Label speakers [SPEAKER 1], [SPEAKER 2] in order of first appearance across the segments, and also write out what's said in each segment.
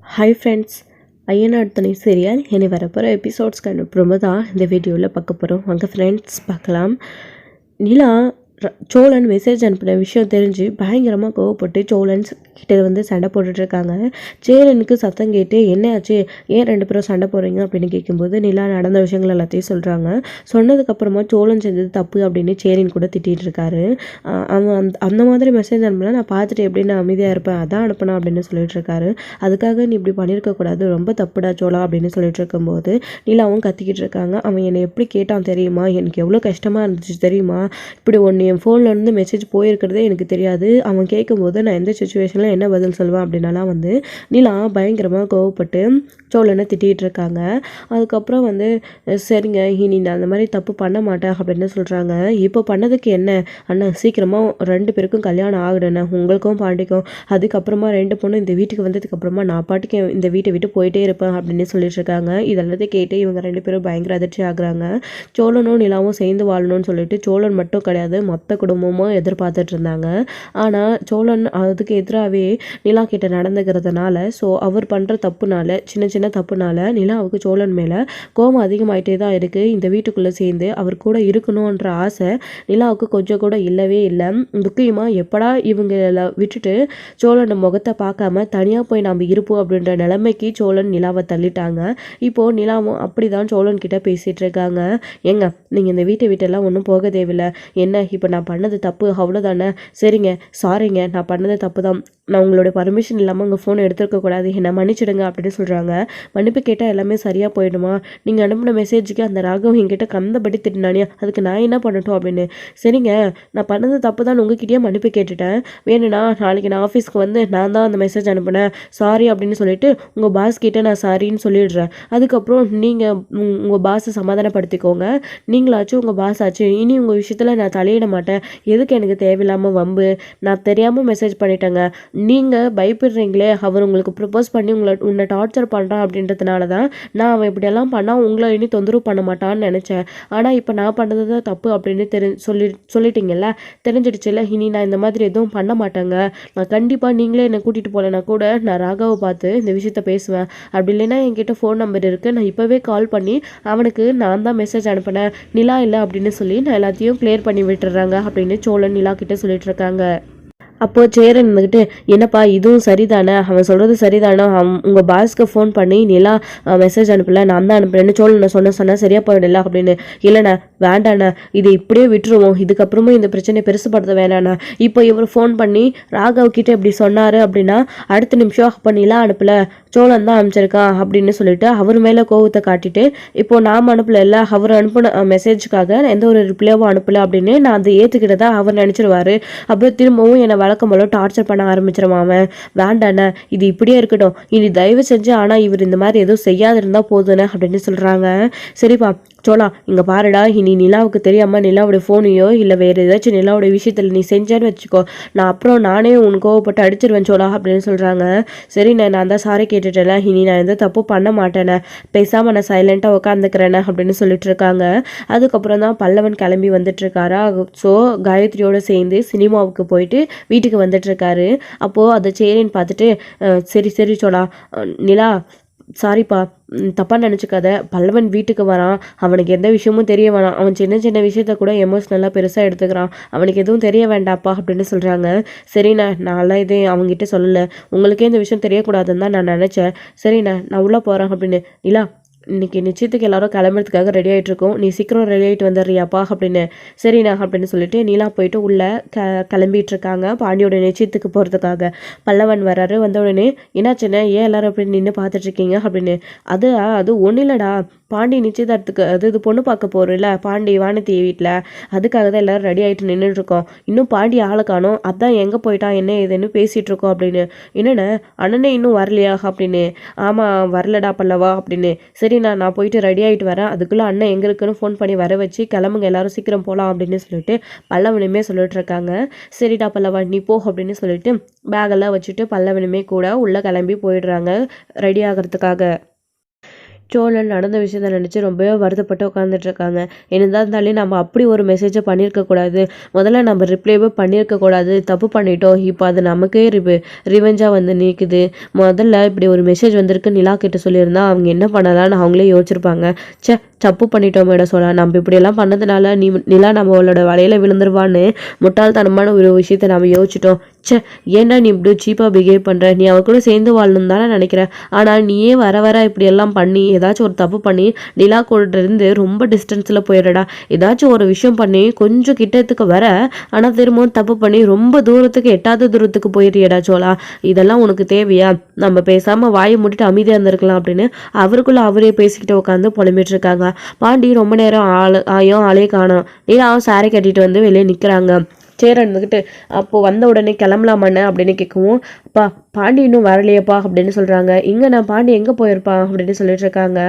[SPEAKER 1] Hi friends, Ayyanar துணை serial இனி வரப்போகிற எபிசோட்ஸ்க்கான ப்ரோமோ தான் இந்த வீடியோவில் பார்க்க போகிறோம். வாங்க ஃப்ரெண்ட்ஸ் பார்க்கலாம். நிலா சோழன் மெசேஜ் அனுப்பின விஷயம் தெரிஞ்சு பயங்கரமாக கோவப்பட்டு சோழன் கிட்ட வந்து சண்டை போட்டுட்ருக்காங்க. சேரனுக்கு சத்தம் கேட்டு என்ன ஆச்சு, ஏன் 2 பேரும் சண்டை போடுறீங்க அப்படின்னு கேட்கும்போது நிலா நடந்த விஷயங்கள் எல்லாத்தையும் சொல்கிறாங்க. சொன்னதுக்கப்புறமா சோழன் செஞ்சது தப்பு அப்படின்னு சேரன் கூட திட்டிகிட்டு இருக்காரு. அவன் அந்த மாதிரி மெசேஜ் அனுப்பினா நான் பார்த்துட்டு எப்படி நான் அமைதியாக இருப்பேன், அதான் அனுப்பினா அப்படின்னு சொல்லிட்டு இருக்காரு. அதுக்காக நீ இப்படி பண்ணியிருக்கக்கூடாது, ரொம்ப தப்புடா சோழா அப்படின்னு சொல்லிட்டு இருக்கும்போது நிலாவும் கத்திக்கிட்டு இருக்காங்க. அவன் என்னை எப்படி கேட்டான் தெரியுமா, எனக்கு எவ்வளோ கஷ்டமாக இருந்துச்சு தெரியுமா, இப்படி ஒன்று என் ஃபோன்லேருந்து மெசேஜ் போயிருக்கிறதே எனக்கு தெரியாது, அவன் கேட்கும்போது நான் எந்த சுச்சுவேஷனில் என்ன பதில் சொல்வேன் அப்படின்னாலாம் வந்து நிலா பயங்கரமாக கோவப்பட்டு சோழனை திட்டிகிட்டு இருக்காங்க. அதுக்கப்புறம் வந்து சரிங்க இனி நான் அந்த மாதிரி தப்பு பண்ண மாட்டேன் அப்படின்னு சொல்கிறாங்க. இப்போ பண்ணதுக்கு என்ன அண்ணா, சீக்கிரமாக 2 பேருக்கும் கல்யாணம் ஆகிடுண்ணே, உங்களுக்கும் பாண்டிக்கும். அதுக்கப்புறமா 2 பொண்ணும் இந்த வீட்டுக்கு வந்ததுக்கப்புறமா நான் பாட்டுக்கு இந்த வீட்டை விட்டு போயிட்டே இருப்பேன் அப்படின்னு சொல்லிட்டு இருக்காங்க. இதெல்லாத்தையும் கேட்டு இவங்க 2 பேரும் பயங்கர அதிர்ச்சி ஆகுறாங்க. சோழனும் நிலாவும் சேர்ந்து வாழணும்னு சொல்லிட்டு சோழன் மட்டும் கிடையாது மொத்த குடும்பமும் எதிர்பார்த்துட்டு இருந்தாங்க. ஆனால் சோழன் அதுக்கு எதிராகவே நிலா கிட்ட நடந்துக்கிறதுனால அவர் பண்ணுற தப்புனால சின்ன சின்ன தப்புனால நிலாவுக்கு சோழன் மேலே கோபம் அதிகமாயிட்டே தான் இருக்குது. இந்த வீட்டுக்குள்ளே சேர்ந்து அவர் கூட இருக்கணுன்ற ஆசை நிலாவுக்கு கொஞ்சம் கூட இல்லவே இல்லை. முக்கியமாக எப்படா இவங்களை விட்டுட்டு சோழன் முகத்தை பார்க்காம தனியாக போய் நம்ம இருப்போம் அப்படின்ற நிலைமைக்கு சோழன் நிலாவை தள்ளிட்டாங்க. இப்போது நிலாவும் அப்படி தான் சோழன் கிட்ட பேசிகிட்டு இருக்காங்க. ஏங்க நீங்கள் இந்த வீட்டை விட்டெல்லாம் ஒன்றும் போக தேவையில்லை, என்ன இப்போ நான் பண்ணது தப்பு அவ்வளோதானே, சரிங்க சாரிங்க நான் பண்ணது தப்பு தான், நான் உங்களோட பர்மிஷன் இல்லாமல் உங்கள் ஃபோனை எடுத்துருக்கக்கூடாது, என்னை மன்னிச்சிடுங்க அப்படின்னு சொல்கிறாங்க. மன்னிப்பு கேட்டால் எல்லாமே சரியாக போயிடுமா, நீங்கள் அனுப்பின மெசேஜுக்கு அந்த ராகவ் என்கிட்ட கந்தபடி திட்டினானே, அதுக்கு நான் என்ன பண்ணட்டும் அப்படின்னு. சரிங்க நான் பண்ணது தப்பு தான், உங்ககிட்டயே மன்னிப்பு கேட்டுட்டேன், வேணும்னா நாளைக்கு நான் ஆஃபீஸ்க்கு வந்து நான் தான் அந்த மெசேஜ் அனுப்பினேன் சாரி அப்படின்னு சொல்லிட்டு உங்கள் பாஸ் கிட்டே நான் சாரின்னு சொல்லிடுறேன். அதுக்கப்புறம் நீங்கள் உங்கள் பாஸை சமாதானப்படுத்திக்கோங்க, நீங்களாச்சும் உங்கள் பாஸ் ஆச்சு, இனி உங்கள் விஷயத்தில் நான் தலையிட மாட்டேன், எதுக்கு எனக்கு தேவையில்லாமல் வம்பு, நான் தெரியாமல் மெசேஜ் பண்ணிட்டேங்க, நீங்கள் பயப்படுறீங்களே, அவர் உங்களுக்கு ப்ரப்போஸ் பண்ணி உன்னை டார்ச்சர் பண்ணுறான் அப்படின்றதுனால தான் நான் அவன் இப்படியெல்லாம் பண்ணால் உங்களை இனி தொந்தரவு பண்ண மாட்டான்னு நினச்சேன், ஆனால் இப்போ நான் பண்ணது தான் தப்பு அப்படின்னு சொல்லிட்டீங்கல்ல, தெரிஞ்சிடுச்சுல்ல, இனி நான் இந்த மாதிரி எதுவும் பண்ண மாட்டேங்க, நான் கண்டிப்பாக நீங்களே என்னை கூட்டிகிட்டு போகலன்னா கூட நான் ராகாவை பார்த்து இந்த விஷயத்த பேசுவேன், அப்படி இல்லைன்னா என்கிட்ட ஃபோன் நம்பர் இருக்குது, நான் இப்போவே கால் பண்ணி அவனுக்கு நான் தான் மெசேஜ் அனுப்பினேன், நிலா இல்லை அப்படின்னு சொல்லி நான் எல்லாத்தையும் கிளியர் பண்ணி விட்டுறாங்க அப்படின்னு சோழன் நிலா கிட்ட சொல்லிட்டு இருக்காங்க. அப்போது சேரன் இருந்துக்கிட்டு என்னப்பா இதுவும் சரிதானே, அவன் சொல்கிறது சரிதானே, உங்கள் பாஸ்க்கு ஃபோன் பண்ணி நிலா மெசேஜ் அனுப்பல நான் தான் அனுப்புறேன்னு சோழனை சொன்னால் சரியாக போயிடல அப்படின்னு. இல்லைண்ணா வேண்டாண்ணா, இது இப்படியே விட்டுருவோம், இதுக்கப்புறமும் இந்த பிரச்சனையை பெருசுப்படுத்த வேணாண்ணா, இப்போ இவர் ஃபோன் பண்ணி ராகவ் கிட்ட இப்படி சொன்னார் அப்படின்னா அடுத்த நிமிஷம் அப்போ நிலா அனுப்பல சோழன் தான் அனுப்பிச்சிருக்கான் அப்படின்னு சொல்லிட்டு அவர் மேலே கோவத்தை காட்டிட்டு இப்போது நாம் அனுப்பல, அவர் அனுப்பின மெசேஜுக்காக எந்த ஒரு ரிப்ளையும் அனுப்பலை அப்படின்னு நான் அதை ஏற்றுக்கிட்டதா அவர் நினச்சிருவாரு. அப்புறம் திரும்பவும் என்னை வழக்கம் போல டார்ச்சர் பண்ண ஆரம்பிச்சிருவான், வேண்டாண்ணே இது இப்படியே இருக்கட்டும், இனி தயவு செஞ்சு ஆனால் இவர் இந்த மாதிரி எதுவும் செய்யாது இருந்தால் போதுண்ணே அப்படின்னு சொல்கிறாங்க. சரிப்பா சோழா இங்கே பாருடா, இனி நிலாவுக்கு தெரியாமல் நிலாவோட ஃபோனையோ இல்லை வேறு ஏதாச்சும் நிலாவோட விஷயத்தில் நீ செஞ்சேன்னு வச்சுக்கோ, நான் அப்புறம் நானே உனக்கு கோவப்பட்டு அடிச்சிருவேன் சோழா அப்படின்னு சொல்கிறாங்க. சரி நான் தான் சாரி கேட்டுட்டேன்ல, இனி நான் எந்த தப்பு பண்ண மாட்டேனே, பேசாமல் நான் சைலண்ட்டாக உட்காந்துக்கிறேனே அப்படின்னு சொல்லிட்டு இருக்காங்க. அதுக்கப்புறம் தான் பல்லவன் கிளம்பி வந்துட்டுருக்காரா. ஸோ காயத்ரியோடு சேர்ந்து சினிமாவுக்கு போயிட்டு வீட்டுக்கு வந்துட்டுருக்காரு. அப்போது அதை சேரின்னு பார்த்துட்டு சரி சோழா, நிலா சாரிப்பா தப்பாக நினச்சிக்காத, பல்லவன் வீட்டுக்கு வரான், அவனுக்கு எந்த விஷயமும் தெரிய வேணாம், அவன் சின்ன சின்ன விஷயத்த கூட எமோஷ்னலாக பெருசாக எடுத்துக்கிறான், அவனுக்கு எதுவும் தெரிய வேண்டாப்பா அப்படின்னு சொல்கிறாங்க. சரிண்ணா நான்லாம் இதே அவங்ககிட்ட சொல்லலை, உங்களுக்கே இந்த விஷயம் தெரியக்கூடாதுன்னு தான் நான் நினச்சேன், சரிண்ணா நான் உள்ளே போகிறேன் அப்படின்னு. நிலா இன்றைக்கி நிச்சயத்துக்கு எல்லாரும் கிளம்புறதுக்காக ரெடி ஆகிட்ருக்கோம், நீ சீக்கிரம் ரெடி ஆகிட்டு வந்துடுறியாப்பா அப்படின்னு. சரிண்ணா அப்படின்னு சொல்லிட்டு நீலா போயிட்டு உள்ளே கிளம்பிட்டு இருக்காங்க பாண்டியோட நிச்சயத்துக்கு போகிறதுக்காக. பல்லவன் வராரு. வந்த உடனே என்னாச்சுன்னு ஏன் எல்லாரும் அப்படின்னு நின்று பார்த்துட்ருக்கீங்க அப்படின்னு. அது ஒன்றும் இல்லைடா, பாண்டி நிச்சயதார்த்துக்கு இது பொண்ணு பார்க்க போகிறோம்ல பாண்டி வானதி வீட்டில், அதுக்காக தான் எல்லோரும் ரெடி ஆகிட்டு நின்றுட்டுருக்கோம், இன்னும் பாண்டி ஆளை காணோம், அதான் எங்கே போயிட்டான் என்ன ஏதுன்னு பேசிகிட்டு இருக்கோம் அப்படின்னு. என்னென்ன அண்ணனே இன்னும் வரலையா அப்படின்னு. ஆமாம் வரலடா பல்லவா அப்படின்னு. சரி நான் போயிட்டு ரெடி ஆகிட்டு வரேன், அதுக்குள்ளே அண்ணன் எங்கே இருக்குன்னு ஃபோன் பண்ணி வர வச்சு கிளம்புங்க எல்லாரும் சீக்கிரம் போகலாம் அப்படின்னு சொல்லிட்டு பல்லவனுமே சொல்லிட்டு இருக்காங்க. சரிடா பல்லவா நீ போ அப்படின்னு சொல்லிட்டு பேகெல்லாம் வச்சுட்டு பல்லவனுமே கூட உள்ளே கிளம்பி போயிடுறாங்க ரெடி ஆகிறதுக்காக. சோழன் நடந்த விஷயத்த நினச்சி ரொம்பவே வருத்தப்பட்டு உட்காந்துட்டு இருக்காங்க. என்னதான் இருந்தாலும் நம்ம அப்படி ஒரு மெசேஜை பண்ணியிருக்க கூடாது, முதல்ல நம்ம ரிப்ளைவே பண்ணியிருக்க கூடாது, தப்பு பண்ணிட்டோம், இப்போ அது நமக்கே ரிவெஞ்சாக வந்து நீக்குது. முதல்ல இப்படி ஒரு மெசேஜ் வந்திருக்கு நிலா கிட்ட சொல்லியிருந்தா அவங்க என்ன பண்ணலான்னு அவங்களே யோசிச்சிருப்பாங்க. தப்பு பண்ணிட்டோம் மேடம் சொல்ல, நம்ம இப்படியெல்லாம் பண்ணதுனால நிலா நம்மளோட வலையில விழுந்துருவான்னு முட்டாள்தனமான ஒரு விஷயத்த நம்ம யோசிச்சிட்டோம். ஏன்டா நீ இப்படி சீப்பாக பிஹேவ் பண்ணுற, நீ அவ கூட சேர்ந்து வாழணும் தானே நினைக்கிற, ஆனால் நீயே வர வர இப்படியெல்லாம் பண்ணி ஏதாச்சும் ஒரு தப்பு பண்ணி நிலா கூட இருந்து ரொம்ப டிஸ்டன்ஸில் போயிடுறடா. ஏதாச்சும் ஒரு விஷயம் பண்ணி கொஞ்சம் கிட்டத்துக்கு வர, ஆனால் திரும்பவும் தப்பு பண்ணி ரொம்ப தூரத்துக்கு எட்டாவது தூரத்துக்கு போயிடுறியடா சோழா. இதெல்லாம் உனக்கு தேவையா? நம்ம பேசாமல் வாயை மூடிட்டு அமைதியாக இருந்திருக்கலாம் அப்படின்னு அவருக்குள்ள அவரே பேசிக்கிட்டு உட்காந்து புலம்பிட்டு இருக்காங்க. பாண்டி ரொம்ப நேரம் ஆளையே காணோம். நீலாவும் சாரி கட்டிட்டு வந்து வெளியே நிற்கிறாங்க. சேர் இருந்துக்கிட்டு அப்போது வந்த உடனே கிளம்பலாமாண்ணே அப்படின்னு கேட்கவும், அப்பா பாண்டி இன்னும் வரலையப்பா அப்படின்னு சொல்கிறாங்க. இங்கே நான் பாண்டி எங்கே போயிருப்பான் அப்படின்னு சொல்லிட்டு இருக்காங்க.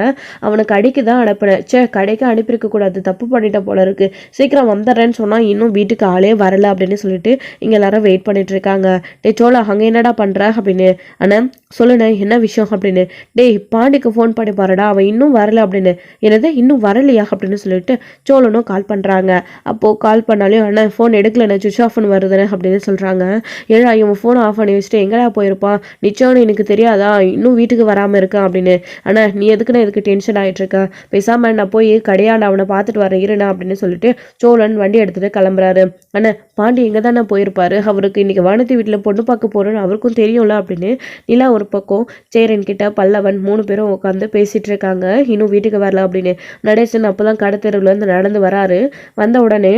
[SPEAKER 1] அவனை கடைக்கு தான் அனுப்பினேன். கடைக்கு அனுப்பியிருக்க கூடாது, தப்பு பண்ணிட்ட போல இருக்கு, சீக்கிரம் வந்துடுறேன்னு சொன்னால் இன்னும் வீட்டுக்கு ஆளே வரல அப்படின்னு சொல்லிட்டு இங்கே எல்லாரும் வெயிட் பண்ணிட்டு இருக்காங்க. டே சோழா அங்கே என்னடா பண்ணுற அப்படின்னு. அண்ணா சொல்லுண்ணே என்ன விஷயம் அப்படின்னு. டேய் பாண்டிக்கு ஃபோன் பண்ணி பாருடா, அவன் இன்னும் வரல அப்படின்னு. என்னது இன்னும் வரலையா அப்படின்னு சொல்லிட்டு சோழனும் கால் பண்ணுறாங்க. அப்போது கால் பண்ணாலும் அண்ணா ஃபோன் எடுக்கலண்ணே, சுவிச் ஆஃப்னு வருதுன்னு அப்படின்னு சொல்கிறாங்க. ஏடா இவன் ஃபோனை ஆஃப் பண்ணி வச்சுட்டு எங்கடா போயிருப்பான், நிச்சயம்னு எனக்கு தெரியாதா, இன்னும் வீட்டுக்கு வராமல் இருக்கான் அப்படின்னு. அண்ணா நீ எதுக்குன்னு எதுக்கு டென்ஷன் ஆகிட்டு இருக்க, பேசாமல் நான் போய் கடையாண்ட அவனை பார்த்துட்டு வரேன் இருண்ணா அப்படின்னு சொல்லிட்டு சோழன் வண்டி எடுத்துகிட்டு கிளம்புறாரு. அண்ணா பாண்டி எங்கே தானே போயிருப்பாரு, அவருக்கு இன்னைக்கு வானத்தி வீட்டில் பொண்ணு பார்க்க போகிறோன்னு அவருக்கும் தெரியும்ல அப்படின்னு. நிலா ஒரு பக்கம் சேரன் கிட்ட பல்லவன் 3 பேரும் உட்காந்து பேசிகிட்டு இருக்காங்க. இன்னும் வீட்டுக்கு வரல அப்படின்னு. நடேசன் அப்போ தான் கடை தெருவுலேருந்து நடந்து வராரு. வந்த உடனே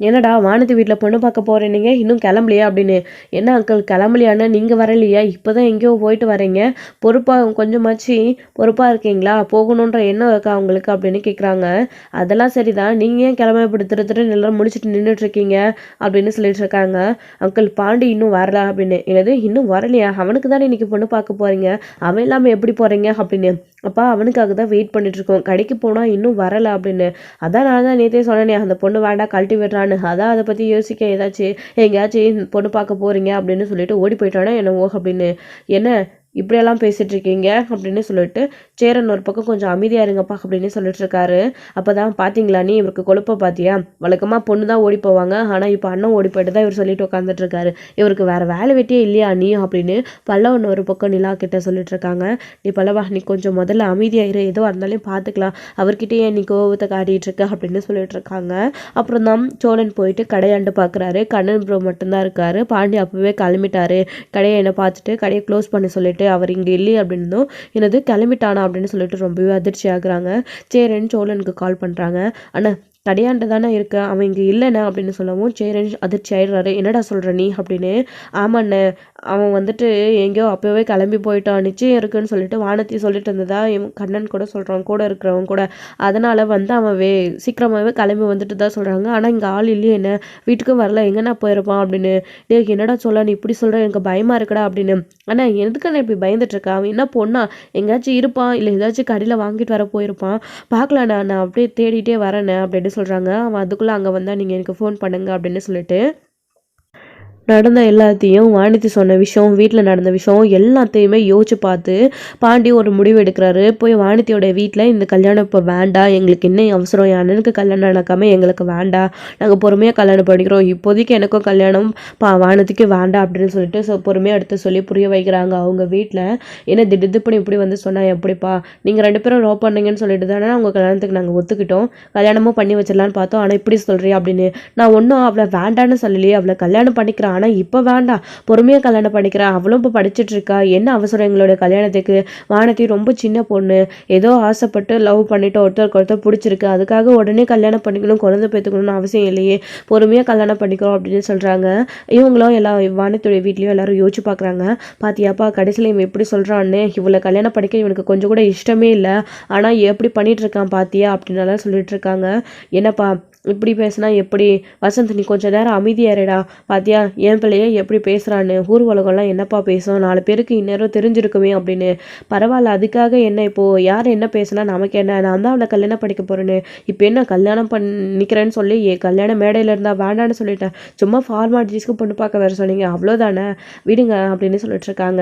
[SPEAKER 1] என்னடா வானதி வீட்டில் பொண்ணு பார்க்க போகிறேன், நீங்கள் இன்னும் கிளம்பலையா அப்படின்னு. என்ன அங்கிள் கிளம்பலையாண்ணா, நீங்கள் வரலையா, இப்போ தான் எங்கேயோ போயிட்டு வரீங்க, பொறுப்பாக கொஞ்சமாச்சு பொறுப்பாக இருக்கீங்களா, போகணுன்ற எண்ணம் இருக்கா அவங்களுக்கு அப்படின்னு கேட்குறாங்க. அதெல்லாம் சரிதான், நீங்கள் ஏன் கிளம்ப இப்படி எல்லாரும் முடிச்சுட்டு நின்றுட்டுருக்கீங்க அப்படின்னு சொல்லிட்டு இருக்காங்க. அங்கிள் பாண்டி இன்னும் வரல அப்படின்னு. என்னது இன்னும் வரலையா, அவனுக்கு தானே இன்றைக்கி பொண்ணு பார்க்க போகிறீங்க, அவன் இல்லாமல் எப்படி போகிறீங்க அப்படின்னு. அப்பா அவனுக்காக தான் வெயிட் பண்ணிட்டுருக்கோம், கடைக்கு போனால் இன்னும் வரலை அப்படின்னு. அதான் நான் தான் நேற்றே சொன்னேனே அந்த பொண்ணு வேண்டாம் கழட்டி விடுறான்னு, அதான் அதை பற்றி யோசிக்க ஏதாச்சும் எங்கேயாச்சும் பொண்ணு பார்க்க போகிறீங்க அப்படின்னு சொல்லிட்டு ஓடி போயிட்டானா என்னவோ அப்படின்னு. என்ன இப்படியெல்லாம் பேசிகிட்டு இருக்கீங்க அப்படின்னு சொல்லிட்டு சேரன் ஒரு பக்கம் கொஞ்சம் அமைதியாக இருங்கப்பா அப்படின்னு சொல்லிட்டு இருக்காரு. அப்போ தான் பார்த்தீங்களா நீ இவருக்கு கொழுப்ப பார்த்தியா, வழக்கமாக பொண்ணு தான் ஓடி போவாங்க, ஆனால் இப்போ அண்ணன் ஓடி போயிட்டு தான் இவர் சொல்லிட்டு உட்காந்துட்டு இருக்காரு, இவருக்கு வேறு வேலை வெட்டியே இல்லையா நீ அப்படின்னு பல்லவன் ஒரு பக்கம் நிலா கிட்ட சொல்லிட்டு இருக்காங்க. நீ பல்லவா நீ கொஞ்சம் முதல்ல அமைதியாயிரு, ஏதோ இருந்தாலும் பார்த்துக்கலாம், அவர்கிட்டயே நீ கோபத்தை காட்டிகிட்டு இருக்க அப்படின்னு சொல்லிட்டு இருக்காங்க. அப்புறம் தான் சோழன் போயிட்டு கடையாண்டு பார்க்குறாரு. கண்ணன் ப்ரோ மட்டும்தான் இருக்காரு. பாண்டி அப்போவே கிளம்பிட்டாரு. கடையை என்ன பார்த்துட்டு கடையை க்ளோஸ் பண்ணி சொல்லிட்டு அவர் இங்கே இல்லையே அப்படின்னதும் என்னது கிளம்பிட்டானா அப்படின்னு சொல்லிட்டு ரொம்பவே அதிர்ச்சி ஆகுறாங்க. சேரன் சோழனுக்கு கால் பண்ணுறாங்க. அண்ணா கடையாண்டு தானே இருக்க, அவன் இங்கே இல்லைண்ணே அப்படின்னு சொல்லவும் சேரன் அதிர்ச்சி ஆயிடுறாரு. என்னடா சொல்கிற நீ அப்படின்னு. ஆமாண்ணே அவன் வந்துட்டு எங்கேயோ அப்போவே கிளம்பி போயிட்டான், நிச்சயம் இருக்குன்னு சொல்லிட்டு வானத்தி சொல்லிட்டு இருந்ததா கண்ணன் கூட சொல்கிறான், கூட இருக்கிறவன் கூட. அதனால் வந்து அவன் சீக்கிரமாகவே கிளம்பி வந்துட்டு தான் சொல்கிறாங்க. ஆனால் இங்கே ஆள் இல்லையே, என்ன வீட்டுக்கும் வரல, எங்கன்னா போயிருப்பான் அப்படின்னு. டே என்னடா சொல்ல நீ இப்படி சொல்கிற, எனக்கு பயமாக இருக்குடா அப்படின்னு. ஆனால் எதுக்குன்னு இப்படி பயந்துட்டுருக்கா, அவன் என்ன பொண்ணா, எங்கேயாச்சும் இருப்பான் இல்லை ஏதாச்சும் கடையில் வாங்கிட்டு வர போயிருப்பான், பார்க்கலாண்ணா நான் அப்படியே தேடிட்டே வரேண்ணே அப்படின்னு சொல்கிறாங்க. அவன் அதுக்குள்ளே அங்கே வந்தால் நீங்கள் எனக்கு ஃபோன் பண்ணுங்க அப்படின்னு சொல்லிட்டு நடந்த எல்லாத்தையும் வானதி சொன்ன விஷயம், வீட்டில் நடந்த விஷயம் எல்லாத்தையுமே யோசிச்சு பார்த்து பாண்டி ஒரு முடிவு எடுக்கிறாரு. போய் வானதியோட வீட்டில் இந்த கல்யாணம் இப்போ வேண்டாம், எங்களுக்கு என்ன அவசரம், என் அண்ணனுக்கு கல்யாணம் நடக்காமல் எங்களுக்கு வேண்டாம், நாங்கள் பொறுமையாக கல்யாணம் பண்ணிக்கிறோம், இப்போதைக்கு எனக்கும் கல்யாணம் வானதிக்கு வேண்டாம் அப்படின்னு சொல்லிட்டு பொறுமையாக எடுத்து சொல்லி புரிய வைக்கிறாங்க அவங்க வீட்டில். ஏன்னா திடுப்புன்னு இப்படி வந்து சொன்னால் எப்படிப்பா, நீங்கள் 2 பேரும் லவ் பண்ணீங்கன்னு சொல்லிட்டு தானே உங்கள் கல்யாணத்துக்கு நாங்கள் ஒத்துக்கிட்டோம், கல்யாணமும் பண்ணி வச்சிடலான்னு பார்த்தோம், ஆனால் இப்படி சொல்கிறியா அப்படின்னு. நான் ஒன்றும் அவளை வேண்டான்னு சொல்லலையே, அவளை கல்யாணம் பண்ணிக்கிறான், ஆனால் இப்போ வேண்டாம், பொறுமையாக கல்யாணம் பண்ணிக்கிறேன், அவளும் இப்போ படிச்சுட்டு இருக்கா, என்ன அவசரம் எங்களோட கல்யாணத்துக்கு, வானதி ரொம்ப சின்ன பொண்ணு, ஏதோ ஆசைப்பட்டு லவ் பண்ணிட்டு ஒருத்தருக்கு பிடிச்சிருக்கு, அதுக்காக உடனே கல்யாணம் பண்ணிக்கணும் குழந்தை பெற்றுக்கணும்னு அவசியம் இல்லையே, பொறுமையாக கல்யாணம் பண்ணிக்கிறோம் அப்படின்னு சொல்கிறாங்க. இவங்களும் எல்லாம் வானதியோட வீட்லேயும் எல்லாரும் யோசிச்சு பார்க்குறாங்க. பாத்தியாப்பா கடைசியில் இவன் எப்படி சொல்கிறான்னு, இவளை கல்யாணம் பண்ணிக்க இவனுக்கு கொஞ்சம் கூட இஷ்டமே இல்லை, ஆனால் எப்படி பண்ணிட்டு இருக்கான் பாத்தியா அப்படின்னாலாம் சொல்லிட்டு இருக்காங்க. என்னப்பா இப்படி பேசினா எப்படி? வசந்த் நீ கொஞ்ச நேரம் அமைதியாருடா. பாத்தியா என் பிள்ளைய எப்படி பேசுகிறான்னு, ஊர் உலகம்லாம் என்னப்பா பேசும், 4 பேருக்கு இந்நேரம் தெரிஞ்சிருக்குமே அப்படின்னு. பரவாயில்ல, அதுக்காக என்ன இப்போது யார் என்ன பேசுனா நமக்கு என்ன? நான் தான் அவளை கல்யாணம் பண்ணிக்க போகிறேன்னு. இப்போ என்ன கல்யாணம் பண்ணிக்கிறேன்னு சொல்லி கல்யாண மேடையில் இருந்தால் வேண்டான்னு சொல்லிட்டேன். சும்மா ஃபார்மாலிட்டிஸ்க்கு பொண்ணு பார்க்க வேறு சொன்னீங்க, அவ்வளோதானே, விடுங்க அப்படின்னு சொல்லிட்டு இருக்காங்க.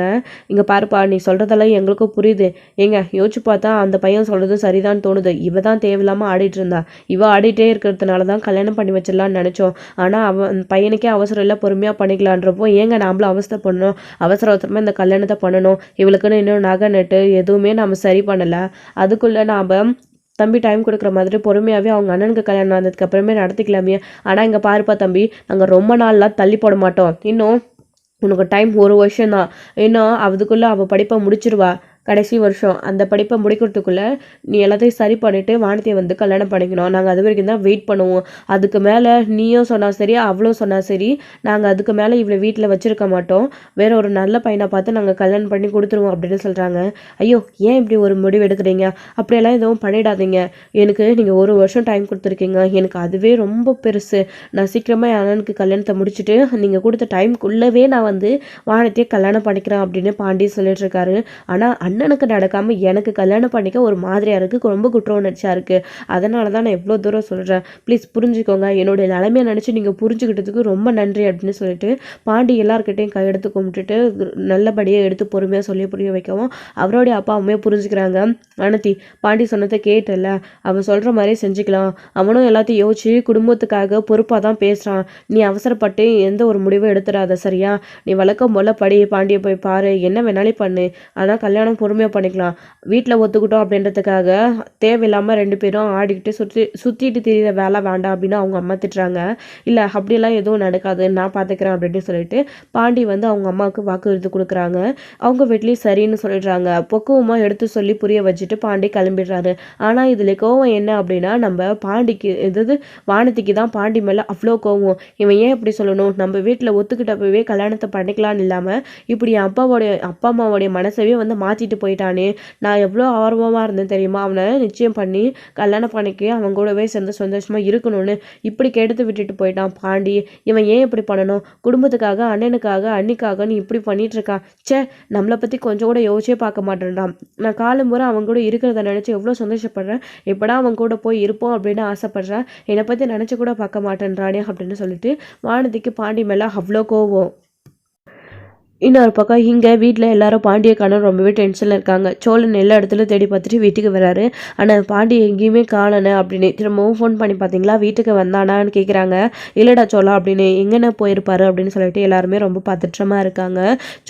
[SPEAKER 1] இங்கே பாருப்பா, நீ சொல்கிறதெல்லாம் எங்களுக்கும் புரியுது. ஏங்க யோசிச்சு பார்த்தா அந்த பையன் சொல்கிறது சரிதான் தோணுது. இவ தான் தேவையில்லாமல் ஆடிட்டு இருந்தா. இவ ஆடிட்டே இருக்கிறதுனால தான் கல்யாணம் பண்ணி வச்சிடலான்னு நினச்சோம். ஆனால் அவன் பையனுக்கே அவசரம் இல்லை, பொறுமையாக பண்ணிக்கலான்றப்போ ஏங்க நாமளும் அவசரம் பண்ணணும், அவசர அவசரமாக இந்த கல்யாணத்தை பண்ணணும். இவளுக்குன்னு இன்னும் நகை நட்டு எதுவுமே நம்ம சரி பண்ணலை. அதுக்குள்ளே நாம் தம்பி டைம் கொடுக்குற மாதிரி பொறுமையாகவே அவங்க அண்ணனுக்கு கல்யாணம் வந்ததுக்கு அப்புறமே நடத்திக்கலாமே. ஆனால் இங்கே பாருப்பா தம்பி, நாங்கள் ரொம்ப நாள்லாம் தள்ளி போட மாட்டோம். இன்னும் உனக்கு டைம் 1 வருஷம் தான். இன்னும் அதுக்குள்ளே அவள் படிப்பை முடிச்சிருவா. கடைசி வருஷம் அந்த படிப்பை முடிக்கிறதுக்குள்ளே நீ எல்லாத்தையும் சரி பண்ணிவிட்டு வானதியை வந்து கல்யாணம் பண்ணிக்கணும். நாங்கள் அது வரைக்கும் தான் வெயிட் பண்ணுவோம். அதுக்கு மேலே நீயும் சொன்னால் சரி, அவளும் சொன்னால் சரி, நாங்கள் அதுக்கு மேலே இவளை வீட்டில் வச்சுருக்க மாட்டோம். வேற ஒரு நல்ல பையனை பார்த்து நாங்கள் கல்யாணம் பண்ணி கொடுத்துருவோம் அப்படின்னு சொல்கிறாங்க. ஐயோ ஏன் இப்படி ஒரு முடிவு எடுக்கிறீங்க? அப்படியெல்லாம் எதுவும் பண்ணிடாதீங்க. எனக்கு நீங்கள் 1 வருஷம் டைம் கொடுத்துருக்கீங்க, எனக்கு அதுவே ரொம்ப பெருசு. நான் சீக்கிரமாக என் அண்ணனுக்கு கல்யாணத்தை முடிச்சுட்டு நீங்கள் கொடுத்த டைமுக்குள்ளவே நான் வந்து வானதியை கல்யாணம் பண்ணிக்கிறேன் அப்படின்னு பாண்டி சொல்லிட்டு இருக்காரு. ஆனால் அண்ணனுக்கு நடக்காமல் எனக்கு கல்யாணம் பண்ணிக்க ஒரு மாதிரியாக இருக்குது, ரொம்ப குற்ற உணர்ச்சியாக இருக்குது. அதனால தான் நான் எவ்வளோ தூரம் சொல்கிறேன், ப்ளீஸ் புரிஞ்சுக்கோங்க, என்னுடைய நிலைமையை நினச்சி நீங்கள் புரிஞ்சுக்கிட்டதுக்கு ரொம்ப நன்றி அப்படின்னு சொல்லிட்டு பாண்டி எல்லாருக்கிட்டையும் கையெடுத்து கும்பிட்டுட்டு நல்லபடியாக எடுத்து பொறுமையாக சொல்லி புரிய வைக்கவும் அவருடைய அப்பாவுமே புரிஞ்சுக்கிறாங்க. வானதி, பாண்டி சொன்னதை கேட்டல, அவன் சொல்கிற மாதிரி செஞ்சுக்கலாம். அவனும் எல்லாத்தையும் யோசிச்சு குடும்பத்துக்காக பொறுப்பாக தான் பேசுகிறான். நீ அவசரப்பட்டு எந்த ஒரு முடிவும் எடுத்துடாத, சரியா? நீ வழக்கம் போல் படி, பாண்டியை போய் பாரு, என்ன வேணாலும் பண்ணு. ஆனால் கல்யாணம் பொறுமையாக பண்ணிக்கலாம். வீட்டில் ஒத்துக்கிட்டோம் அப்படின்றதுக்காக தேவையில்லாமல் 2 பேரும் ஆடிக்கிட்டு சுற்றிட்டு திரிகிற வேலை வேண்டாம் அப்படின்னு அவங்க அம்மா திட்டுறாங்க. இல்லை அப்படியெல்லாம் எதுவும் நடக்காது, நான் பார்த்துக்கிறேன் அப்படின்னு சொல்லிட்டு பாண்டி வந்து அவங்க அம்மாவுக்கு வாக்குறுதி கொடுக்குறாங்க. அவங்க வீட்லேயும் சரின்னு சொல்லிடுறாங்க. பக்குவமாக எடுத்து சொல்லி புரிய வச்சுட்டு பாண்டி கிளம்பிடுறாரு. ஆனால் இதில் கோவம் என்ன அப்படின்னா, நம்ம பாண்டிக்கு எதாவது வானதிக்கு தான் பாண்டி மேலே அவ்வளோ கோவம். இவன் ஏன் இப்படி சொல்லணும், நம்ம வீட்டில் ஒத்துக்கிட்டப்பவே கல்யாணத்தை பண்ணிக்கலான்னு இல்லாமல் இப்படி என் அப்பா அம்மாவோடைய மனசவே வந்து மாற்றிட்டு போயிட்டானே. நான் எவ்வளோ ஆர்வமாக இருந்தேன் தெரியுமா, அவனை நிச்சயம் பண்ணி கல்யாணம் பண்ணிக்க அவன் கூடவே சேர்ந்து சந்தோஷமாக இருக்கணும்னு. இப்படி கெடுத்து விட்டுட்டு போயிட்டான் பாண்டி. இவன் ஏன் இப்படி பண்ணணும்? குடும்பத்துக்காக, அண்ணனுக்காக, அண்ணிக்காக நீ இப்படி பண்ணிட்டு இருக்கான். சே, நம்மளை பற்றி கொஞ்சம் கூட யோசிச்சே பார்க்க மாட்டேன்டான். நான் காலம் முறை அவன் கூட இருக்கிறத நினச்சி எவ்வளோ சந்தோஷப்படுறேன். எப்படா அவன் கூட போய் இருப்போம் அப்படின்னு ஆசைப்படுறேன். என்னை பற்றி நினச்சி கூட பார்க்க மாட்டேன்றானே அப்படின்னு சொல்லிட்டு வானதிக்கு பாண்டி மேலே அவ்வளோ கோவம். இன்னொரு பக்கம் இங்கே வீட்டில் எல்லாரும் பாண்டியை காண ரொம்பவே டென்ஷனில் இருக்காங்க. சோழன் எல்லா இடத்துலையும் தேடி பார்த்துட்டு வீட்டுக்கு வராரு. ஆனால் பாண்டி எங்கேயுமே காணலை அப்படின்னு திரும்பவும் ஃபோன் பண்ணி பார்த்தீங்களா, வீட்டுக்கு வந்தானான்னு கேட்குறாங்க. இல்லைடா சோழா அப்படின்னு, எங்கன்னு போயிருப்பாரு அப்படின்னு சொல்லிட்டு எல்லாருமே ரொம்ப பதற்றமாக இருக்காங்க.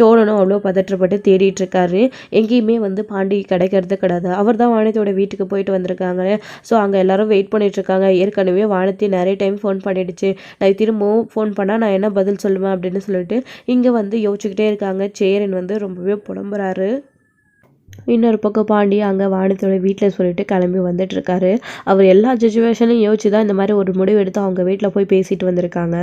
[SPEAKER 1] சோழனும் அவ்வளோ பதற்றப்பட்டு தேடிட்டு இருக்காரு. எங்கேயுமே வந்து பாண்டி கிடைக்கிறது கிடையாது. அவர் தான் வானதியோட வீட்டுக்கு போயிட்டு வந்திருக்காங்க. ஸோ அங்கே எல்லாரும் வெயிட் பண்ணிட்டு இருக்காங்க. ஏற்கனவே வானதி நிறைய டைம் ஃபோன் பண்ணிடுச்சு. நான் திரும்பவும் ஃபோன் பண்ணால் நான் என்ன பதில் சொல்லுவேன் அப்படின்னு சொல்லிட்டு இங்கே வந்து யோசிச்சுக்கிட்டே இருக்காங்க. சேரன் வந்து ரொம்பவே புலம்புறாரு. இன்னொரு பக்கம் பாண்டி அங்கே வானதியோட வீட்டில் சொல்லிட்டு கிளம்பி வந்துட்டு இருக்காரு. அவர் எல்லா சுச்சுவேஷனையும் யோசிச்சு தான் இந்த மாதிரி ஒரு முடிவு எடுத்து அவங்க வீட்டில் போய் பேசிட்டு வந்திருக்காங்க.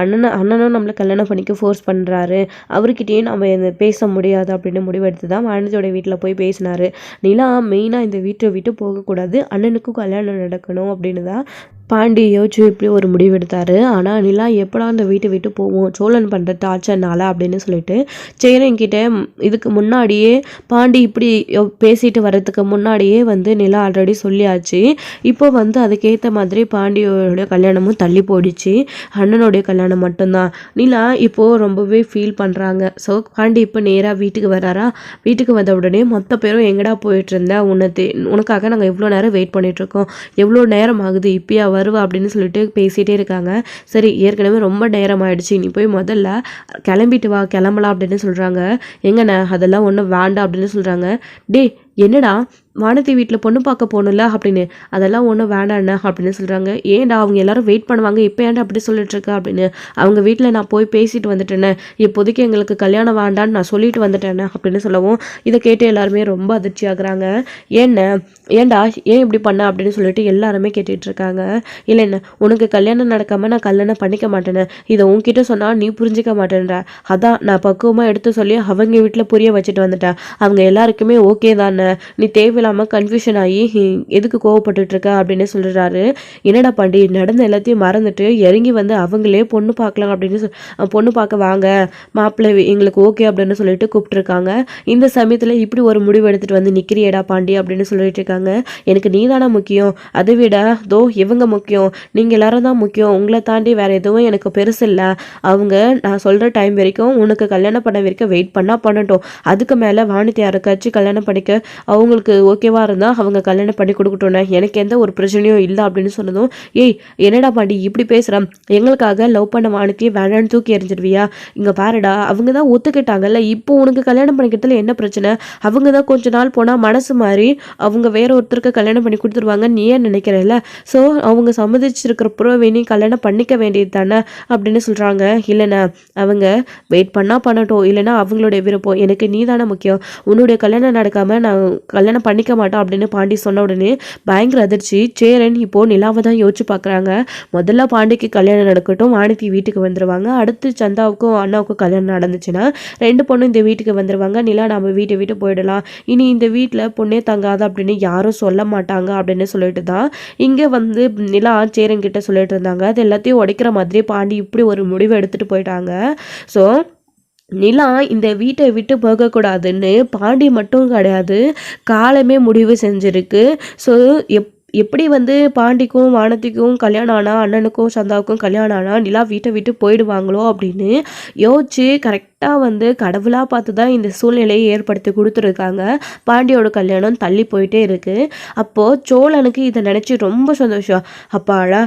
[SPEAKER 1] அண்ணனும் நம்மளை கல்யாணம் பண்ணிக்க ஃபோர்ஸ் பண்ணுறாரு, அவர்கிட்டயும் நம்ம பேச முடியாது அப்படின்னு முடிவு எடுத்து தான் வானதியோட வீட்டில் போய் பேசினாரு. நிலா மெயினாக இந்த வீட்டை விட்டு போகக்கூடாது, அண்ணனுக்கும் கல்யாணம் நடக்கணும் அப்படின்னு தான் பாண்டி யோசிச்சு இப்படி ஒரு முடிவு எடுத்தார். ஆனால் நிலா எப்படா அந்த வீட்டை விட்டு போவோம், சோழன் பண்ணுற டார்ச்சர்னால அப்படின்னு சொல்லிட்டு சேரன்கிட்ட இதுக்கு முன்னாடியே பாண்டி இப்படி பேசிட்டு வர்றதுக்கு முன்னாடியே வந்து நிலா ஆல்ரெடி சொல்லியாச்சு. இப்போ வந்து அதுக்கேற்ற மாதிரி பாண்டியோட கல்யாணமும் தள்ளி போயிடுச்சு. அண்ணனுடைய கல்யாணம் மட்டும்தான். நிலா இப்போது ரொம்பவே ஃபீல் பண்ணுறாங்க. ஸோ பாண்டி இப்போ நேராக வீட்டுக்கு வராரா. வீட்டுக்கு வந்த உடனே மொத்த பேரும் எங்கடா போயிட்டு இருந்தேன், உனக்காக நாங்கள் எவ்வளோ நேரம் வெயிட் பண்ணிகிட்ருக்கோம், எவ்வளோ நேரம் ஆகுது, இப்போயா வருவா அப்படின்னு சொல்லிட்டு பேசிகிட்டே இருக்காங்க. சரி, ஏற்கனவே ரொம்ப நேரம் ஆயிடுச்சு, நீ போய் முதல்ல கிளம்பிட்டு வா, கிளம்பலாம் அப்படின்னு சொல்கிறாங்க. எங்கண்ணே அதெல்லாம் ஒன்றும் வேண்டாம் அப்படின்னு சொல்கிறாங்க. டே என்னடா வானதி வீட்டில் பொண்ணு பார்க்க போகணும்ல அப்படின்னு, அதெல்லாம் ஒன்றும் வேண்டாண்ணா அப்படின்னு சொல்கிறாங்க. ஏன்டா அவங்க எல்லாரும் வெயிட் பண்ணுவாங்க, இப்போ ஏன்டா அப்படி சொல்லிட்டு இருக்கா அப்படின்னு. அவங்க வீட்டில் நான் போய் பேசிட்டு வந்துட்டேனே, இப்போதைக்கு எங்களுக்கு கல்யாணம் வேண்டான்னு நான் சொல்லிட்டு வந்துட்டேனே அப்படின்னு சொல்லவும் இதை கேட்டு எல்லாருமே ரொம்ப அதிர்ச்சி ஆகுறாங்க. ஏன்டா ஏன் இப்படி பண்ண அப்படின்னு சொல்லிட்டு எல்லாருமே கேட்டுட்டு இருக்காங்க. இல்லைண்ணே, உனக்கு கல்யாணம் நடக்காமல் நான் கல்யாணம் பண்ணிக்க மாட்டேனே, இதை உன்கிட்ட சொன்னால் நீ புரிஞ்சிக்க மாட்டேன்ற, அதான் நான் பக்குவமாக எடுத்து சொல்லி அவங்க வீட்டில் புரிய வச்சுட்டு வந்துட்டேன். அவங்க எல்லாருக்குமே ஓகே தானே, தானே, நீ தேவையில்லாமல் கன்ஃபியூஷன் ஆகி எதுக்கு கோவப்பட்டுட்டு இருக்க அப்படின்னு சொல்கிறாரு. என்னடா பாண்டி, நடந்த எல்லாத்தையும் மறந்துட்டு இறங்கி வந்து அவங்களே பொண்ணு பார்க்கலாம் அப்படின்னு பொண்ணு பார்க்க வாங்க மாப்பிள்ளை எங்களுக்கு ஓகே அப்படின்னு சொல்லிட்டு கூப்பிட்டுருக்காங்க. இந்த சமயத்தில் இப்படி ஒரு முடிவு எடுத்துகிட்டு வந்து நிற்கிறியடா பாண்டி அப்படின்னு சொல்லிட்டு இருக்காங்க. எனக்கு நீ தானே முக்கியம், அதை விட இவங்க முக்கியம், நீங்கள் எல்லாரும் தான் முக்கியம், உங்களை தாண்டி வேறு எதுவும் எனக்கு பெருசு இல்லை. அவங்க நான் சொல்கிற டைம் வரைக்கும் உனக்கு கல்யாணம் பண்ண வரைக்கும் வெயிட் பண்ணால் பண்ணட்டும். அதுக்கு மேலே வானத்தை யாருக்காச்சும் கல்யாணம் பண்ணிக்க அவங்களுக்கு ஓகேவாக இருந்தால் அவங்க கல்யாணம் பண்ணி கொடுக்கட்டோன்னே எனக்கு எந்த ஒரு பிரச்சனையும் இல்லை அப்படின்னு சொன்னதும், ஏய் என்னடா பாண்டி இப்படி பேசுகிறான், எங்களுக்காக லவ் பண்ண வானத்தையே வேணான்னு தூக்கி எறிஞ்சிருவியா, இங்கே பாருடா அவங்க தான் ஒத்துக்கிட்டாங்கல்ல, இப்போ உனக்கு கல்யாணம் பண்ணிக்கிறதுல என்ன பிரச்சனை, அவங்க தான் கொஞ்ச நாள் போனால் மனசு மாதிரி அவங்க வேற ஒருத்தருக்கு கல்யாணம் பண்ணி கொடுத்துருவாங்க நீ ஏன் நினைக்கிறல்ல, ஸோ அவங்க சம்மதிச்சிருக்கிற புறவேணி கல்யாணம் பண்ணிக்க வேண்டியது தானே அப்படின்னு சொல்கிறாங்க. இல்லைண்ணா அவங்க வெயிட் பண்ணால் பண்ணட்டும், இல்லைன்னா அவங்களுடைய விருப்பம், எனக்கு நீ தானே முக்கியம், உன்னுடைய கல்யாணம் நடக்காமல் நான் கல்யாணம் பண்ணிக்க மாட்டேன் அப்படின்னு பாண்டி சொன்ன உடனே பயங்கர அதிர்ச்சி. சேரன் இப்போது நிலாவை தான் யோசிச்சு பார்க்குறாங்க. முதல்ல பாண்டிக்கு கல்யாணம் நடக்கட்டும், வானதி வீட்டுக்கு வந்துடுவாங்க. அடுத்து சந்தாவுக்கும் அண்ணாவுக்கும் கல்யாணம் நடந்துச்சுன்னா 2 பொண்ணும் இந்த வீட்டுக்கு வந்துடுவாங்க. நிலா நம்ம வீட்டை விட்டு போயிடலாம், இனி இந்த வீட்டில் பொண்ணே தங்காது அப்படின்னு யாரும் சொல்ல மாட்டாங்க அப்படின்னு சொல்லிட்டு தான் இங்கே வந்து நிலா சேரன் கிட்ட சொல்லிட்டு இருந்தாங்க. அது எல்லாத்தையும் உடைக்கிற மாதிரி பாண்டி இப்படி ஒரு முடிவு எடுத்துகிட்டு போயிட்டாங்க. ஸோ நிலா இந்த வீட்டை விட்டு போகக்கூடாதுன்னு பாண்டி மட்டும் கிடையாது, காலமே முடிவு செஞ்சுருக்கு. ஸோ எப்படி வந்து பாண்டிக்கும் வானதிக்கும் கல்யாணம் ஆனால், அண்ணனுக்கும் சந்தாவுக்கும் கல்யாணம் ஆனால் நிலா வீட்டை விட்டு போயிடுவாங்களோ அப்படின்னு யோசிச்சு கரெக்டாக வந்து கடவுளாக பார்த்து தான் இந்த சூழ்நிலையை ஏற்படுத்தி கொடுத்துருக்காங்க. பாண்டியோட கல்யாணம் தள்ளி போயிட்டே இருக்குது. அப்போது சோழனுக்கு இதை நினச்சி ரொம்ப சந்தோஷம். அப்பாடா,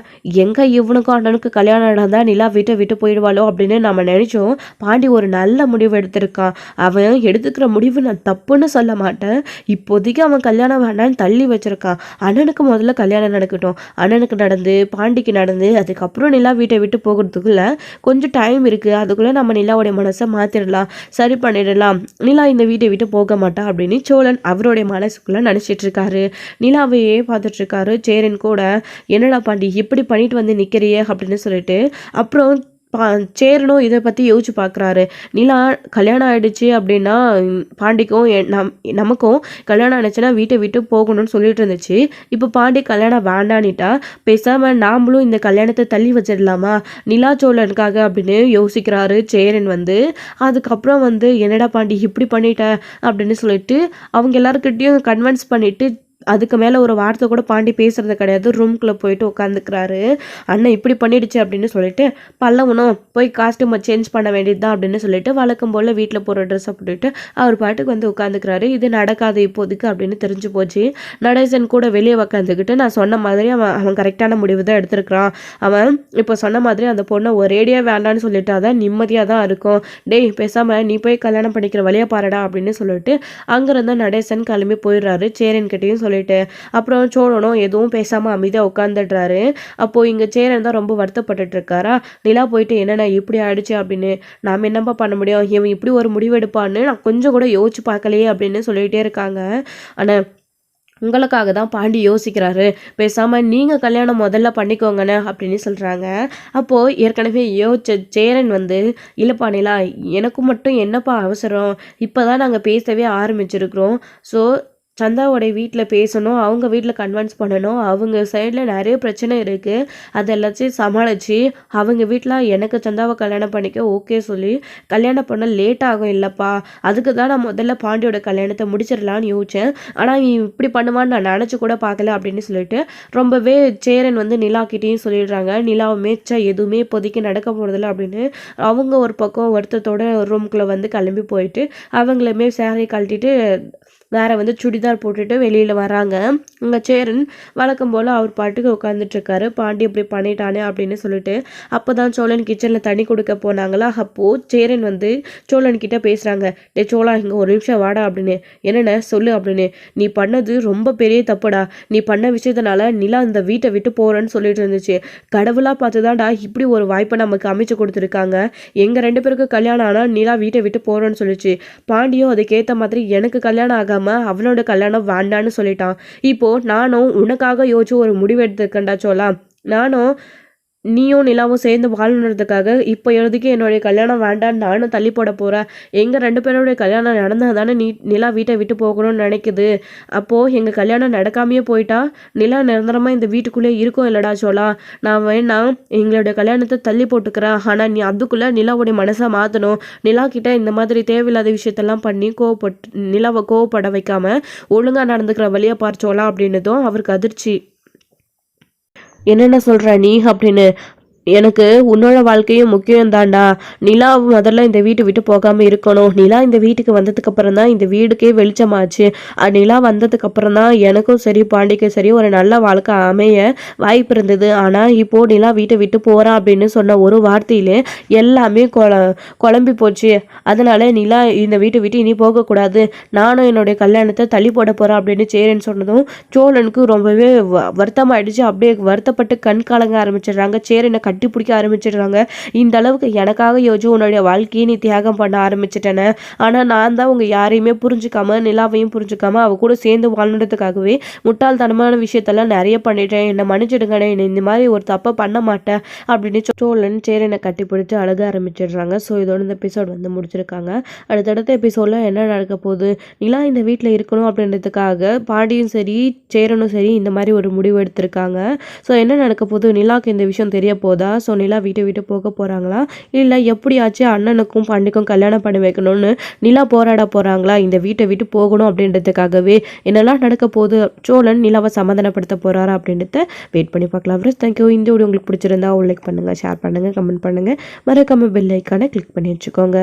[SPEAKER 1] எங்கே இவனுக்கும் அண்ணனுக்கு கல்யாணம் நடந்தால் நிலா வீட்டை விட்டு போயிடுவாளோ அப்படின்னு நம்ம நினச்சோம். பாண்டி ஒரு நல்ல முடிவு எடுத்திருக்கான். அவன் எடுத்துக்கிற முடிவு நான் தப்புன்னு சொல்ல மாட்டேன். இப்போதைக்கு அவன் கல்யாணம் வேண்டான்னு தள்ளி வச்சுருக்கான். அண்ணனுக்கு முதல்ல கல்யாணம் நடக்கட்டும், அண்ணனுக்கு நடந்து பாண்டிக்கு நடந்து அதுக்கப்புறம் நிலா வீட்டை விட்டு போகிறதுக்குள்ள கொஞ்சம் டைம் இருக்குது, அதுக்குள்ளே நம்ம நிலாவுடைய மனசை மாற்றிடலாம், சரி பண்ணிடலாம், நிலா இந்த வீட்டை விட்டு போக மாட்டா அப்படின்னு சோழன் அவருடைய மனசுக்குள்ளே நினச்சிட்டு இருக்காரு. நிலாவையே பார்த்துட்டு இருக்காரு. சேரன் கூட என்னடா பாண்டி இப்படி பண்ணிட்டு வந்து நிற்கிறியே அப்படின்னு சொல்லிட்டு அப்புறம் சேரனும் இதை பற்றி யோசிச்சு பார்க்குறாரு. நிலா கல்யாணம் ஆகிடுச்சு அப்படின்னா பாண்டிக்கும் நமக்கும் கல்யாணம் ஆகிடுச்சுன்னா வீட்டை விட்டு போகணும்னு சொல்லிட்டு இருந்துச்சு. இப்போ பாண்டி கல்யாணம் வேண்டான்னுட்டா, பேசாமல் நாமளும் இந்த கல்யாணத்தை தள்ளி வச்சிடலாமா நிலா சோழனுக்காக அப்படின்னு யோசிக்கிறாரு சேரன் வந்து. அதுக்கப்புறம் வந்து என்னடா பாண்டி இப்படி பண்ணிட்ட அப்படின்னு சொல்லிட்டு அவங்க எல்லாருக்கிட்டையும் கன்வின்ஸ் பண்ணிவிட்டு அதுக்கு மேலே ஒரு வார்த்தை கூட பாண்டி பேசுறது கிடையாது. ரூம்குள்ளே போயிட்டு உட்காந்துக்கிறாரு. அண்ணன் இப்படி பண்ணிடுச்சு அப்படின்னு சொல்லிட்டு பல்லவனும் போய் காஸ்ட்யூமை சேஞ்ச் பண்ண வேண்டியது தான் அப்படின்னு சொல்லிட்டு வழக்கம் போல் வீட்டில் போகிற ட்ரெஸ்ஸை போட்டுட்டு அவர் பாட்டுக்கு வந்து உட்காந்துக்கிறாரு. இது நடக்காது இப்போதைக்கு அப்படின்னு தெரிஞ்சு போச்சு. நடேசன் கூட வெளியே உட்காந்துக்கிட்டு நான் சொன்ன மாதிரி அவன் கரெக்டான முடிவு தான் எடுத்திருக்கிறான். அவன் இப்போ சொன்ன மாதிரி அந்த பொண்ணை ஒரேடியாக வேண்டான்னு சொல்லிட்டு அதான் நிம்மதியாக தான் இருக்கும். டேய் பேசாமல் நீ போய் கல்யாணம் பண்ணிக்கிற வழியாக பாருடா அப்படின்னு சொல்லிட்டு அங்கேருந்து நடேசன் கிளம்பி போயிடுறாரு. சேரன்கிட்டையும் சொல்லிட்டு அப்புறம் சோழனும் எதுவும் பேசாமல் அமைதியாக உட்காந்துடுறாரு. அப்போது இங்கே சேரன் தான் ரொம்ப வருத்தப்பட்டுட்டு இருக்காரா. நிலா போயிட்டு என்னென்ன இப்படி ஆயிடுச்சு அப்படின்னு நாம் என்னப்பா பண்ண முடியும், இவன் இப்படி ஒரு முடிவெடுப்பான்னு நான் கொஞ்சம் கூட யோசிச்சு பார்க்கலையே அப்படின்னு சொல்லிகிட்டே இருக்காங்க. ஆனால் உங்களுக்காக தான் பாண்டி யோசிக்கிறாரு, பேசாமல் நீங்கள் கல்யாணம் முதல்ல பண்ணிக்கோங்கண்ணே அப்படின்னு சொல்கிறாங்க. அப்போது ஏற்கனவே யோசிச்ச சேரன் வந்து இல்லைப்பா நிலா, எனக்கும் மட்டும் என்னப்பா அவசரம், இப்போ தான் நாங்கள் பேசவே ஆரம்பிச்சிருக்கிறோம். ஸோ சந்தாவோடைய வீட்டில் பேசணும், அவங்க வீட்டில் கன்வின்ஸ் பண்ணணும், அவங்க சைடில் நிறைய பிரச்சனை இருக்குது, அது எல்லாத்தையும் சமாளித்து அவங்க வீட்டில் எனக்கு சந்தாவை கல்யாணம் பண்ணிக்க ஓகே சொல்லி கல்யாணம் பண்ண லேட் ஆகும் இல்லைப்பா, அதுக்கு தான் நான் முதல்ல பாண்டியோட கல்யாணத்தை முடிச்சிடலான்னு யோசித்தேன், ஆனால் நீ இப்படி பண்ணுவான்னு நான் நினச்சி கூட பார்க்கல அப்படின்னு சொல்லிட்டு ரொம்பவே சேரன் வந்து நிலாக்கிட்டேயும் சொல்லிடுறாங்க. நிலாவை மேய்ச்சா எதுவுமே இப்போதைக்கு நடக்க போகிறதில்ல அப்படின்னு அவங்க ஒரு பக்கம் வருத்தத்தோட ரூம்குள்ளே வந்து கிளம்பி போயிட்டு அவங்களுமே சேரை கழட்டிட்டு வேற வந்து சுடிதார் போட்டுட்டு வெளியில் வராங்க. அங்கே சேரன் வழக்கம் போல் அவர் பாட்டுக்கு உட்காந்துட்ருக்காரு. பாண்டி இப்படி பண்ணிட்டானே அப்படின்னு சொல்லிட்டு அப்போ தான் சோழன் கிச்சனில் தண்ணி கொடுக்க போனாங்களா. அப்போது சேரன் வந்து சோழன்கிட்ட பேசுகிறாங்க. டே சோழா, இங்கே ஒரு நிமிஷம் வாடா அப்படின்னு. என்னென்ன சொல்லு அப்படின்னு. நீ பண்ணது ரொம்ப பெரிய தப்புடா, நீ பண்ண விஷயத்தினால நிலா இந்த வீட்டை விட்டு போகிறேன்னு சொல்லிட்டு இருந்துச்சு. கடவுளாக பார்த்து தான்டா இப்படி ஒரு வாய்ப்பை நமக்கு அமைச்சு கொடுத்துருக்காங்க. எங்கள் 2 பேருக்கு கல்யாணம் ஆனால் நிலா வீட்டை விட்டு போகிறேன்னு சொல்லிச்சு. பாண்டியும் அதுக்கேற்ற மாதிரி எனக்கு கல்யாணம் ஆகாம அவனோட கல்யாணம் வேண்டான்னு சொல்லிட்டான். இப்போ நானும் உனக்காக யோசிச்சு ஒரு முடிவு எடுத்துருக்கேன்டா சோழா. நானும் நீயும் நிலாவும் சேர்ந்து வாழணுன்றதுக்காக இப்போ எழுதிக்கு என்னுடைய கல்யாணம் வேண்டான்னு நானும் தள்ளி போட போகிறேன். எங்கள் 2 பேருடைய கல்யாணம் நடந்தால் தானே நிலா வீட்டை விட்டு போகணும்னு நினைக்குது. அப்போது எங்கள் கல்யாணம் நடக்காமையே போயிட்டா நிலா நிரந்தரமாக இந்த வீட்டுக்குள்ளேயே இருக்கும் இல்லடா சோலா. நான் வேணா எங்களுடைய கல்யாணத்தை தள்ளி போட்டுக்கிறேன். ஆனால் நீ அதுக்குள்ளே நிலாவுடைய மனசை மாற்றணும். நிலா கிட்ட இந்த மாதிரி தேவையில்லாத விஷயத்தெல்லாம் பண்ணி நிலாவை கோவப்பட வைக்காம ஒழுங்காக நடந்துக்கிற வழியை பார் சோலா அப்படின்னதும் அவருக்கு அதிர்ச்சி. என்னென்ன சொல்கிற நீ அப்படின்னு. எனக்கு உன்னோட வாழ்க்கையும் முக்கியம் தான்டா. நிலா முதல்ல இந்த வீட்டை விட்டு போகாமல் இருக்கணும். நிலா இந்த வீட்டுக்கு வந்ததுக்கு அப்புறம் தான் இந்த வீடுக்கே வெளிச்சமாச்சு. நிலா வந்ததுக்கு அப்புறம் தான் எனக்கும் சரி பாண்டிக்கும் சரி ஒரு நல்ல வாழ்க்கை அமைய வாய்ப்பு இருந்தது. ஆனால் இப்போது நிலா வீட்டை விட்டு போகிறான் அப்படின்னு சொன்ன ஒரு வார்த்தையிலே எல்லாமே குழம்பி போச்சு. அதனால நிலா இந்த வீட்டை விட்டு இனி போகக்கூடாது. நானும் என்னுடைய கல்யாணத்தை தள்ளி போட போகிறேன் அப்படின்னு சேரன்னு சொன்னதும் சோழனுக்கு ரொம்பவே வருத்தமாயிடுச்சு. அப்படியே வருத்தப்பட்டு கண் கலங்க ஆரம்பிச்சிடுறாங்க. சேரனை கட்டி பிடிக்க ஆரம்பிச்சிடுறாங்க. இந்த அளவுக்கு எனக்காக யோசிச்சு உன்னுடைய வாழ்க்கையை நீ தியாகம் பண்ண ஆரம்பிச்சிட்டேன்னு. ஆனால் நான் தான் உங்கள் யாரையுமே புரிஞ்சுக்காம நிலாவையும் புரிஞ்சுக்காம அவ கூட சேர்ந்து வாழ்ந்துறதுக்காகவே முட்டாள்தனமான விஷயத்தெல்லாம் நிறைய பண்ணிட்டேன். என்னை மன்னிச்சிடுங்கண்ணே. இந்த மாதிரி ஒரு தப்பை பண்ண மாட்டேன் அப்படின்னு சோழன் சேரனை கட்டி பிடிச்சி அழுக ஆரம்பிச்சிடுறாங்க. ஸோ இதோட இந்த எபிசோட் முடிச்சிருக்காங்க. அடுத்தடுத்த எபிசோடில் என்ன நடக்க போகுது, நிலா இந்த வீட்டில் இருக்கணும் அப்படின்றதுக்காக பாண்டியும் சரி சேரனும் சரி இந்த மாதிரி ஒரு முடிவு எடுத்திருக்காங்க. ஸோ என்ன நடக்க போகுது, நிலாவுக்கு இந்த விஷயம் தெரிய போகுதா, ஸோ நிலா வீட்டை விட்டு போக போகிறாங்களா, இல்லை எப்படியாச்சும் அண்ணனுக்கும் பாண்டிக்கும் கல்யாணம் பண்ணி வைக்கணும்னு நிலா போராட போகிறாங்களா, இந்த வீட்டை விட்டு போகணும் அப்படின்றதுக்காகவே என்னெல்லாம் நடக்க போகுது, சோழன் நிலாவை சமாதானப்படுத்த போகிறாரா அப்படின்றத வெயிட் பண்ணி பார்க்கலாம். Friends thank you. இந்த வீடியோ உங்களுக்கு பிடிச்சிருந்தா லைக் பண்ணுங்கள், ஷேர் பண்ணுங்கள், கமெண்ட் பண்ணுங்கள், மறக்காம பெல் ஐக்கானை கிளிக் பண்ணி வச்சுக்கோங்க.